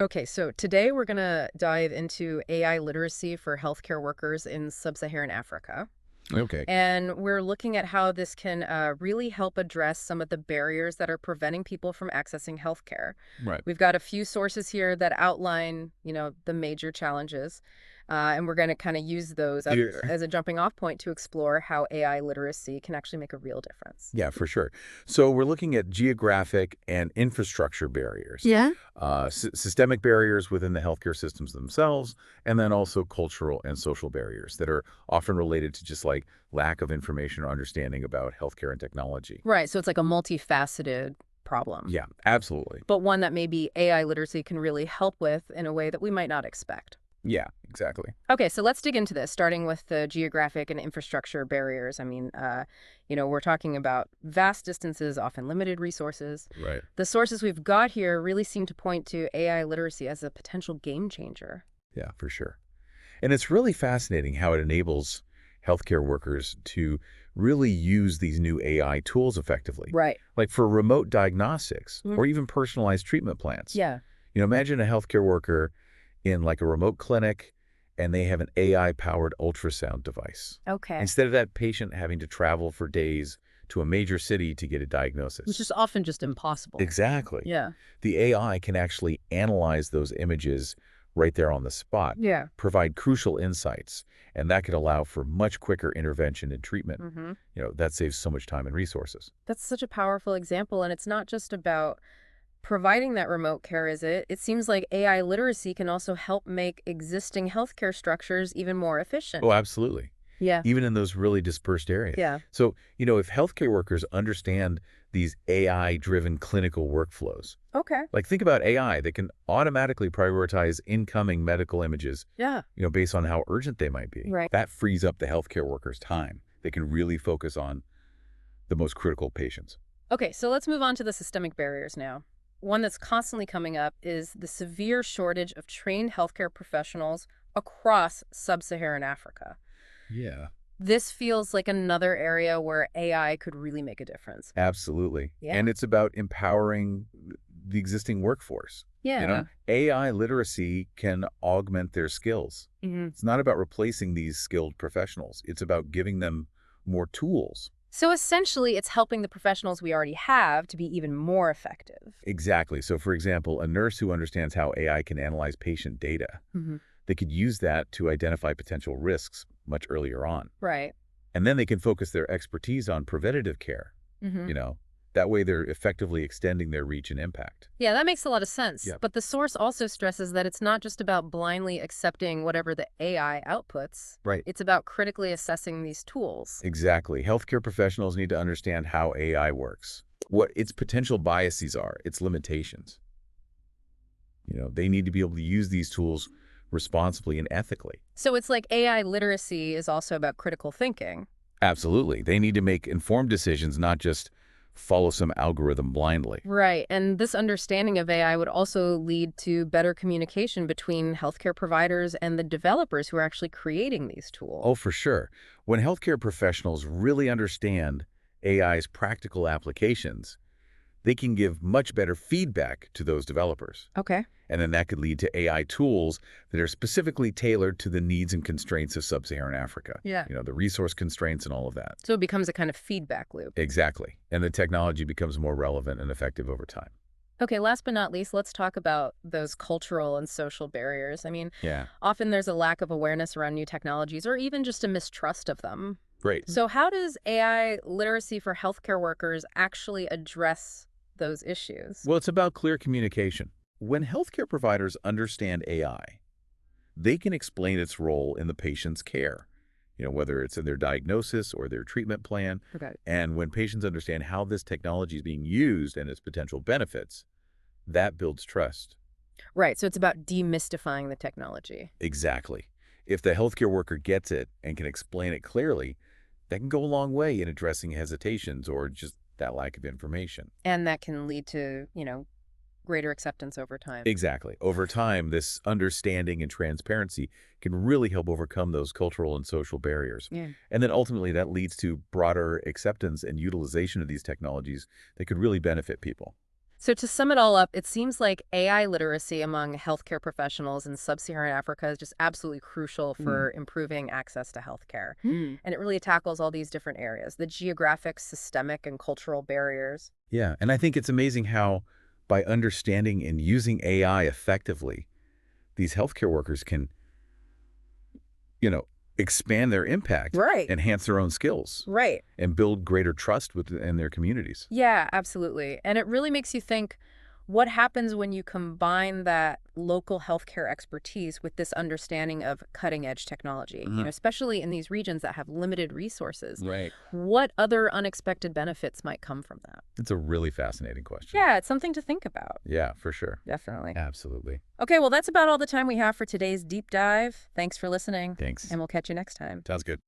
Okay, so today we're going to dive into AI literacy for healthcare workers in sub-Saharan Africa. Okay. And we're looking at how this can really help address some of the barriers that are preventing people from accessing healthcare. Right. We've got a few sources here that outline, the major challenges, and we're going to kind of use those Yeah. as a jumping off point to explore how AI literacy can actually make a real difference. Yeah, for sure. So we're looking at geographic and infrastructure barriers, Yeah. systemic barriers within the healthcare systems themselves, and then also cultural and social barriers that are often related to just like lack of information or understanding about healthcare and technology. Right, so it's like a multifaceted problem, Yeah, absolutely. but one that maybe AI literacy can really help with in a way that we might not expect. Yeah, exactly. Okay, so let's dig into this, starting with the geographic and infrastructure barriers. I mean, we're talking about vast distances, often limited resources. Right. The sources we've got here really seem to point to AI literacy as a potential game changer. Yeah, for sure. And it's really fascinating how it enables healthcare workers to really use these new AI tools effectively, Right. like for remote diagnostics Mm. or even personalized treatment plans. Yeah. Imagine a healthcare worker in like a remote clinic and they have an AI-powered ultrasound device. Okay. Instead of that patient having to travel for days to a major city to get a Which diagnosis. is often just impossible. Exactly. Yeah. The AI can actually analyze those images right there on the spot, Yeah. provide crucial insights, and that could allow for much quicker intervention and treatment. Mm-hmm. That saves so much time and resources. That's such a powerful example, and it's not just about providing that remote care, is it? It seems like AI literacy can also help make existing healthcare structures even more efficient. Oh, absolutely. Yeah. Even in those really dispersed areas. Yeah. So, if healthcare workers understand these AI-driven clinical workflows, Okay. like think about AI that can automatically prioritize incoming medical images, Yeah. based on how urgent they might be. Right. That frees up the healthcare workers' time. They can really focus on the most critical patients. Okay, so let's move on to the systemic barriers now. One that's constantly coming up is the severe shortage of trained healthcare professionals across sub-Saharan Africa. Yeah. This feels like another area where AI could really make a difference. Absolutely. Yeah. And it's about empowering the existing workforce. Yeah. AI literacy can augment their skills. Hmm. It's not about replacing these skilled professionals. It's about giving them more tools. So essentially, it's helping the professionals we already have to be even more effective. Exactly. So, for example, a nurse who understands how AI can analyze patient data, Hmm. they could use that to identify potential risks much earlier on. Right. And then they can focus their expertise on preventative care. Hmm. You know, that way they're effectively extending their reach and impact. Yeah, that makes a lot of sense. Yep. But the source also stresses that it's not just about blindly accepting whatever the AI outputs. Right. It's about critically assessing these tools. Exactly. Healthcare professionals need to understand how AI works, what its potential biases are, its limitations. They need to be able to use these tools responsibly and ethically. So it's like AI literacy is also about critical thinking. Absolutely. They need to make informed decisions, not just follow some algorithm blindly. Right. And this understanding of AI would also lead to better communication between healthcare providers and the developers who are actually creating these tools. Oh, for sure. When healthcare professionals really understand AI's practical applications, they can give much better feedback to those developers. Okay. And then that could lead to AI tools that are specifically tailored to the needs and constraints of sub-Saharan Africa. Yeah. The resource constraints and all of that. So it becomes a kind of feedback loop. Exactly. And the technology becomes more relevant and effective over time. Okay, last but not least, let's talk about those cultural and social barriers. I mean, Yeah. often there's a lack of awareness around new technologies or even just a mistrust of them. Great. So how does AI literacy for healthcare workers actually address those issues? Well, it's about clear communication. When healthcare providers understand AI, they can explain its role in the patient's care, whether it's in their diagnosis or their treatment plan. Okay. And when patients understand how this technology is being used and its potential benefits, that builds trust. Right, so it's about demystifying the technology. Exactly. If the healthcare worker gets it and can explain it clearly, that can go a long way in addressing hesitations or just that lack of information. And that can lead to, greater acceptance over time. Exactly. Over time, this understanding and transparency can really help overcome those cultural and social barriers. Yeah. And then ultimately, that leads to broader acceptance and utilization of these technologies that could really benefit people. So to sum it all up, it seems like AI literacy among healthcare professionals in sub-Saharan Africa is just absolutely crucial Hmm. for improving access to healthcare. Hmm. And it really tackles all these different areas, the geographic, systemic, and cultural barriers. Yeah, and I think it's amazing how by understanding and using AI effectively, these healthcare workers can, you know, expand their impact, Right. enhance their own skills, Right. and build greater trust within their communities. Yeah, absolutely. And it really makes you think, what happens when you combine that local healthcare expertise with this understanding of cutting edge technology, Uh-huh. especially in these regions that have limited resources? Right. What other unexpected benefits might come from that? It's a really fascinating question. Yeah, it's something to think about. Yeah, for sure. Definitely. Absolutely. Okay, well, that's about all the time we have for today's deep dive. Thanks for listening, Thanks. and we'll catch you next time. Sounds good.